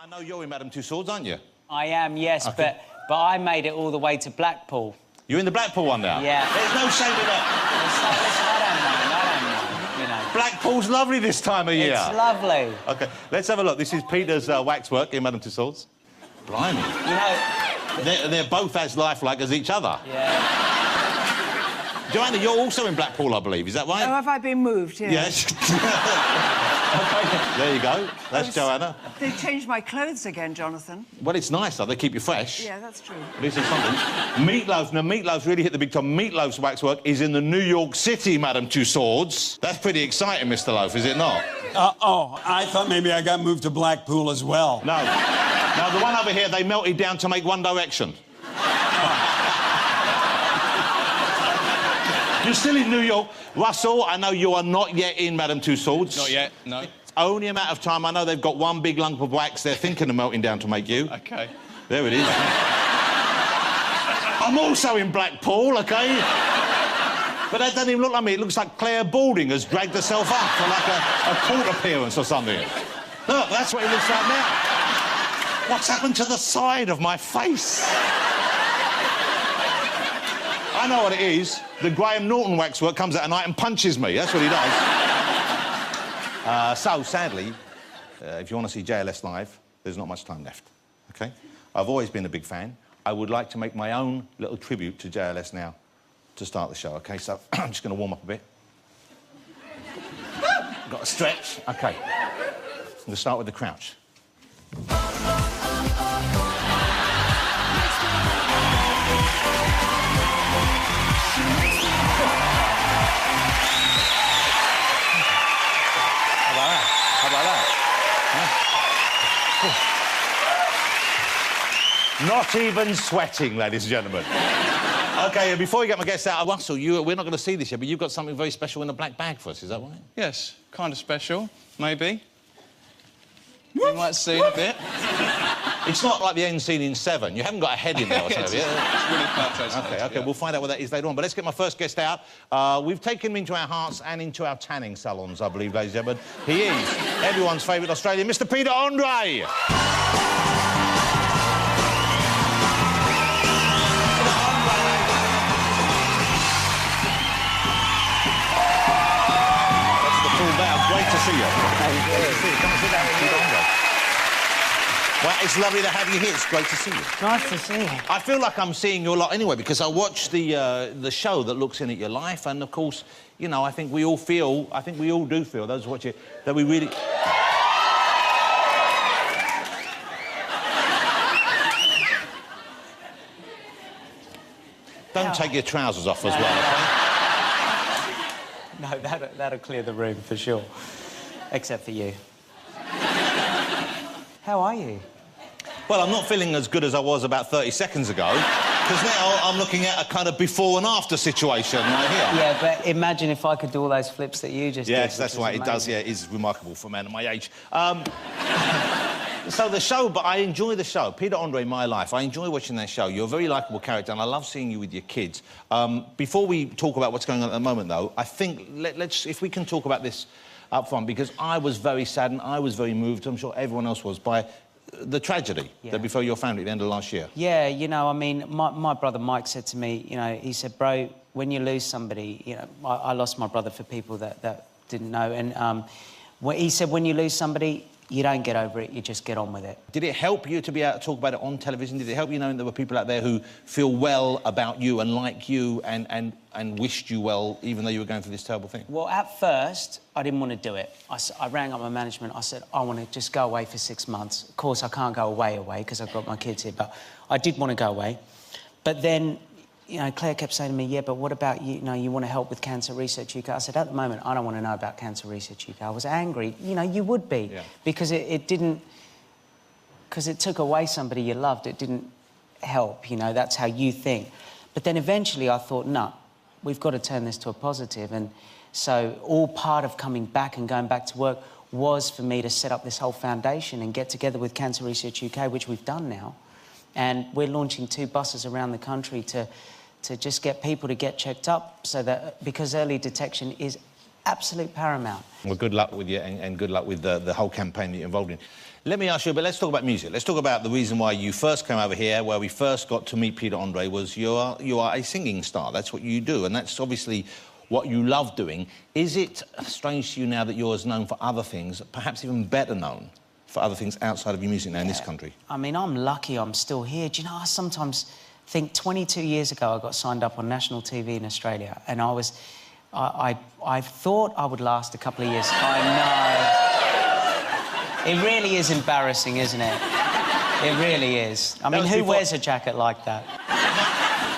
know you're in Madame Tussauds, aren't you? I am, yes, Okay. but I made it all the way to Blackpool. You're in the Blackpool one now? Yeah. There's no shame in that. I don't mind, you know. Blackpool's lovely this time of year. It's lovely. OK, let's have a look. This is Peter's waxwork in Madame Tussauds. Blimey. You know... They're both as lifelike as each other. Yeah. Joanna, you're also in Blackpool, I believe. Is that right? Oh, have I been moved? Yes. OK, there you go. That's Joanna. They changed my clothes again, Jonathan. Well, it's nice, though. They keep you fresh. Yeah, that's true. At least it's something. Meatloaf. Now, Meatloaf's really hit the big time. Meatloaf's waxwork is in the New York City, Madame Tussauds. That's pretty exciting, Mr. Loaf, is it not? Oh, I thought maybe I got moved to Blackpool as well. No. Now, the one over here, they melted down to make One Direction. You're still in New York. Russell, I know you are not yet in Madame Tussauds. Not yet, no. It's only a matter of time. I know they've got one big lump of wax they're thinking of melting down to make you. OK. There it is. I'm also in Blackpool, OK? But that doesn't even look like me. It looks like Claire Balding has dragged herself up for, like, a court appearance or something. Look, that's what it looks like now. What's happened to the side of my face? I know what it is. The Graham Norton waxwork comes out at night and punches me. That's what he does. So, sadly, if you want to see JLS live, there's not much time left, OK? I've always been a big fan. I would like to make my own little tribute to JLS now to start the show, OK? So, I'm just going to warm up a bit. Got to stretch. OK. I'm going to start with the crouch. How about that? Huh? Not even sweating, ladies and gentlemen. OK, before we get my guests out, Russell, we're not going to see this yet, but you've got something very special in a black bag for us, is that right? Yes, kind of special, maybe. You might see in a bit. It's not like the end scene in Seven. You haven't got a head in there or something, yeah? It's really perfect. OK, we'll find out what that is later on. But let's get my first guest out. We've taken him into our hearts and into our tanning salons, I believe, ladies and gentlemen. He is everyone's favourite Australian, Mr. Peter Andre. That's the full bow. Great to see you. Thank you. Great to see you. Come and sit down, Peter Andre. Well, it's lovely to have you here. It's great to see you. Nice to see you. I feel like I'm seeing you a lot anyway, because I watched the show that looks in at your life, and, of course, you know, I think we all do feel, those who watch it, that we really... Don't take your trousers off as well, OK? No, that'll clear the room for sure. Except for you. How are you? Well, I'm not feeling as good as I was about 30 seconds ago, because now I'm looking at a kind of before and after situation right here. Yeah, but imagine if I could do all those flips that you just did. Yes, that's right. It does, yeah. It is remarkable for a man of my age. So the show, but I enjoy the show. Peter Andre, My Life. I enjoy watching that show. You're a very likeable character, and I love seeing you with your kids. Before we talk about what's going on at the moment, though, I think let's if we can talk about this up front, because I was very saddened, I was very moved, I'm sure everyone else was, by the tragedy that befell your family at the end of last year. Yeah, you know, I mean, my brother Mike said to me, you know, he said, bro, when you lose somebody, you know, I lost my brother for people that didn't know, and he said, when you lose somebody, you don't get over it, you just get on with it. Did it help you to be able to talk about it on television? Did it help you knowing there were people out there who feel well about you and like you and wished you well, even though you were going through this terrible thing? Well, at first, I didn't want to do it. I rang up my management, I said, I want to just go away for 6 months. Of course, I can't go away, because I've got my kids here, but I did want to go away. But then, you know, Claire kept saying to me, yeah, but what about you? You know, you want to help with Cancer Research UK? I said, at the moment, I don't want to know about Cancer Research UK. I was angry. You know, you would be. Yeah. Because it didn't... Because it took away somebody you loved. It didn't help, you know, that's how you think. But then eventually I thought, no, we've got to turn this to a positive. And so all part of coming back and going back to work was for me to set up this whole foundation and get together with Cancer Research UK, which we've done now. And we're launching 2 buses around the country to just get people to get checked up, so that, because early detection is absolute paramount. Well, good luck with you, and good luck with the whole campaign that you're involved in. Let me ask you, but let's talk about music. Let's talk about the reason why you first came over here, where we first got to meet Peter Andre, was you are a singing star. That's what you do, and that's obviously what you love doing. Is it strange to you now that you're as known for other things, perhaps even better known for other things outside of your music now in this country? I mean, I'm lucky I'm still here. Do you know, I sometimes think 22 years ago I got signed up on national TV in Australia, and I thought I would last a couple of years. I know. It really is embarrassing, isn't it? It really is. I mean, who wears a jacket like that?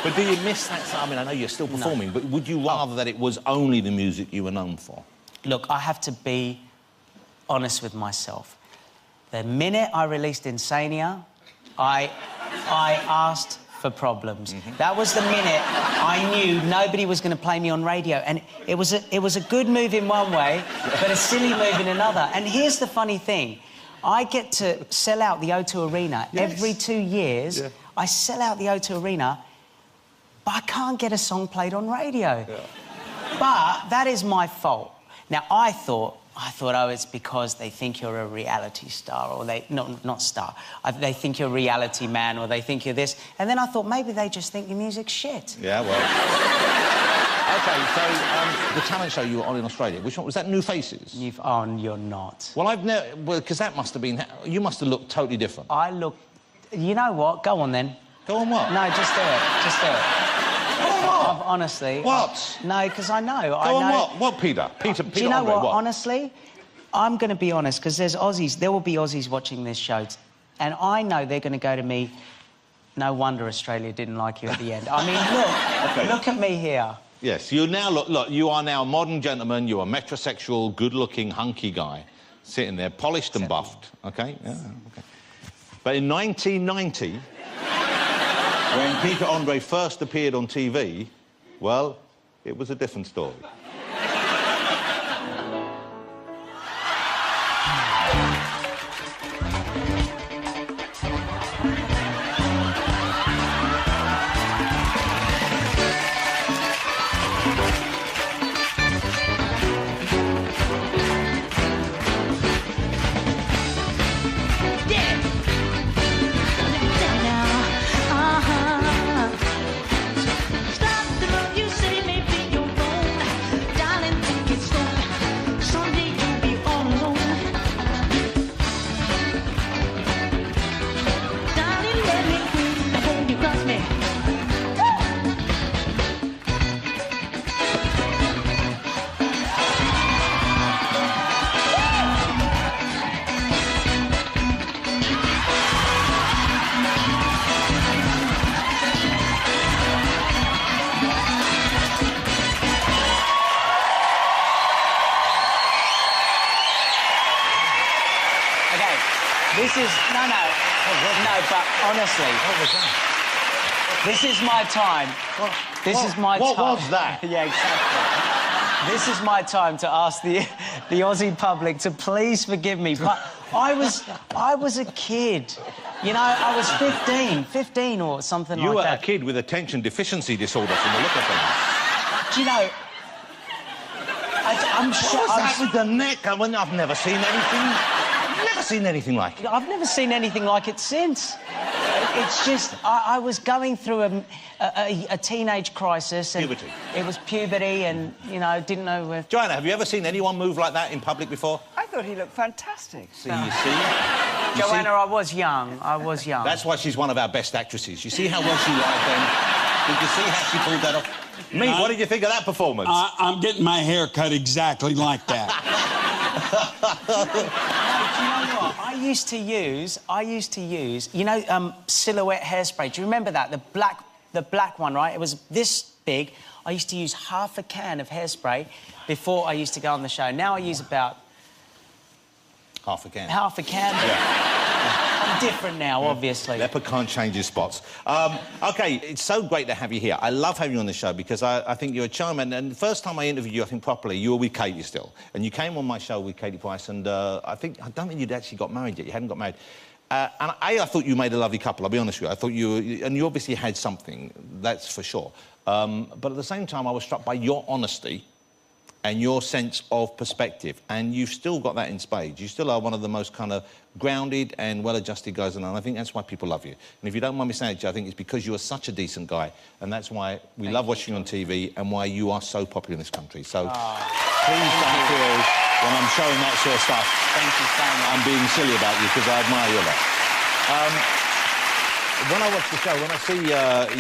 But do you miss that? I mean, I know you're still performing, but would you rather that it was only the music you were known for? Look, I have to be honest with myself. The minute I released Insania, I asked for problems. That was the minute I knew nobody was going to play me on radio, and it was a good move in one way, but a silly move in another. And here's the funny thing: I get to sell out the O2 Arena every 2 years. Yeah. I sell out the O2 Arena, but I can't get a song played on radio. Yeah. But that is my fault. Now I thought, oh, it's because they think you're a reality star, or they... not star. They think you're a reality man, or they think you're this. And then I thought, maybe they just think your music's shit. Yeah, well... OK, so, the talent show you were on in Australia, which one was that? New Faces? You're not. Well, I've never... Well, because that must have been... You must have looked totally different. I look... You know what? Go on, then. Go on what? No, just do it. Just do it. Honestly... What? No, because I know. Go on what? What, Peter? Peter Do you know Andre, what? Honestly, I'm going to be honest, because there will be Aussies watching this show, and I know they're going to go to me, no wonder Australia didn't like you at the end. I mean, look at me here. Yes, you now look, you are now a modern gentleman, you're a metrosexual, good-looking, hunky guy, sitting there, polished and buffed, OK? Yeah, OK. But in 1990... when Peter Andre first appeared on TV, well, it was a different story. This is... No, but honestly... What was that? This is my time. This is my time. What was that? Yeah, exactly. This is my time to ask the Aussie public to please forgive me, but I was a kid. You know, I was 15 or something like that. You were a kid with attention deficiency disorder from the look of things. Do you know... I'm sure... What was that with the neck? I've never seen anything... anything like it. I've never seen anything like it since. It's just... I was going through a teenage crisis. And puberty. It was puberty and, you know, didn't know where... Joanna, have you ever seen anyone move like that in public before? I thought he looked fantastic. See, you see? Joanna, I was young. That's why she's one of our best actresses. You see how well she lied then? Did you see how she pulled that off? Mate, what did you think of that performance? I'm getting my hair cut exactly like that. I used to use, you know, Silhouette hairspray. Do you remember that? The black one, right? It was this big. I used to use half a can of hairspray before I used to go on the show. Now I use about... Half a can. Half a can. Yeah. I'm different now, obviously. Leopard can't change his spots. OK, it's so great to have you here. I love having you on the show because I think you're a charm. And the first time I interviewed you, I think, properly, you were with Katie still. And you came on my show with Katie Price, and I don't think you'd actually got married yet. You hadn't got married. And I thought you made a lovely couple, I'll be honest with you. I thought and you obviously had something, that's for sure. But at the same time, I was struck by your honesty and your sense of perspective. And you've still got that in spades. You still are one of the most kind of grounded and well-adjusted guys, and I think that's why people love you. And if you don't mind me saying it, I think it's because you are such a decent guy, and that's why we love watching you on TV and why you are so popular in this country. So please don't feel when I'm showing that sort of stuff. Thank you so much. I'm being silly about you because I admire you a lot. When I watch the show, when I see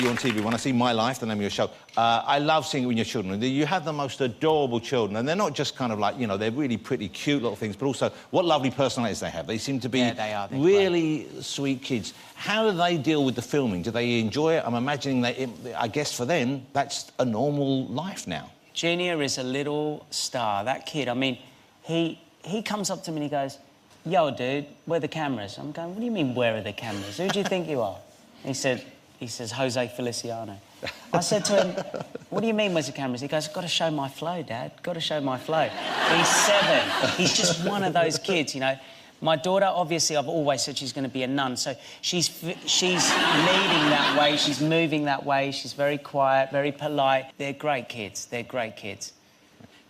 you on TV, when I see My Life, the name of your show, I love seeing it with your children. You have the most adorable children, and they're not just kind of like, you know, they're really pretty, cute little things, but also what lovely personalities they have. They seem to be They're really sweet kids. How do they deal with the filming? Do they enjoy it? I'm imagining I guess for them, that's a normal life now. Junior is a little star. That kid, I mean, he comes up to me and he goes, "Yo, dude, where are the cameras?" I'm going, "What do you mean, where are the cameras? Who do you think you are?" He says, "Jose Feliciano." I said to him, "What do you mean, where's the cameras?" He goes, "Got to show my flow, Dad. Got to show my flow." He's 7. He's just one of those kids, you know. My daughter, obviously, I've always said she's going to be a nun, so she's leading that way, she's moving that way, she's very quiet, very polite. They're great kids. They're great kids.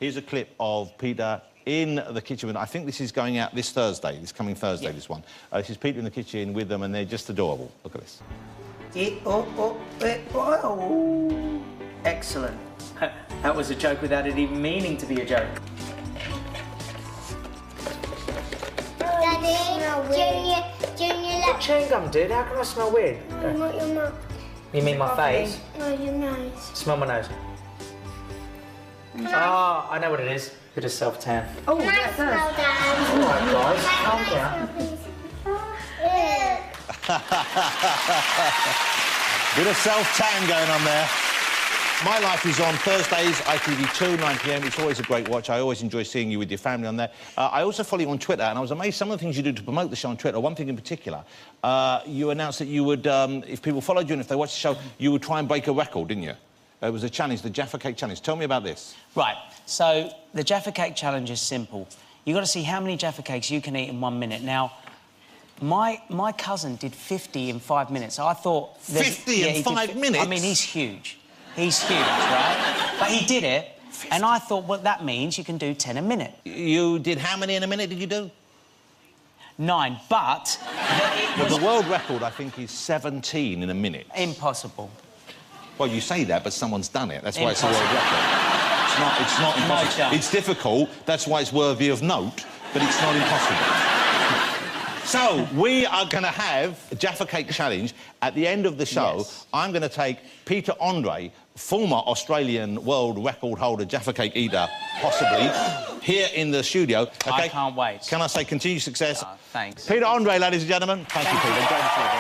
Here's a clip of Peter in the kitchen. I think this is going out this Thursday, this coming Thursday, this one. This is Peter in the kitchen with them, and they're just adorable. Look at this. Excellent. That was a joke without it even meaning to be a joke. Daddy, Junior, What chewing gum, dude? How can I smell weird? not your mouth. You mean my face? No, your nose. Smell my nose. Oh, I know what it is. Bit of self-tan. Oh, nice smell, Dad. All right, guys, calm down. Bit of self-tan going on there. My Life is on Thursdays, ITV2, 9 p.m. It's always a great watch. I always enjoy seeing you with your family on there. I also follow you on Twitter, and I was amazed some of the things you do to promote the show on Twitter. One thing in particular, you announced that you would, if people followed you and if they watched the show, you would try and break a record, didn't you? It was a challenge, the Jaffa Cake Challenge. Tell me about this. Right, so the Jaffa Cake Challenge is simple. You've got to see how many Jaffa Cakes you can eat in 1 minute. Now, my cousin did 50 in 5 minutes. So I thought... 50 in 5 minutes? I mean, he's huge. He's huge, right? But he did it, and I thought, well, that means you can do 10 a minute. You did how many in a minute did you do? 9, but... Well, the world record, I think, is 17 in a minute. Impossible. Well, you say that, but someone's done it. That's why it's a world record. It's not impossible. chance. It's difficult. That's why it's worthy of note, but it's not impossible. So, we are going to have a Jaffa Cake Challenge. At the end of the show, Yes. I'm going to take Peter Andre, former Australian world record holder, Jaffa Cake eater, possibly, here in the studio. Okay? I can't wait. Can I say continued success? Thanks. Peter Andre, ladies and gentlemen. Thank you, Peter. Great to see you.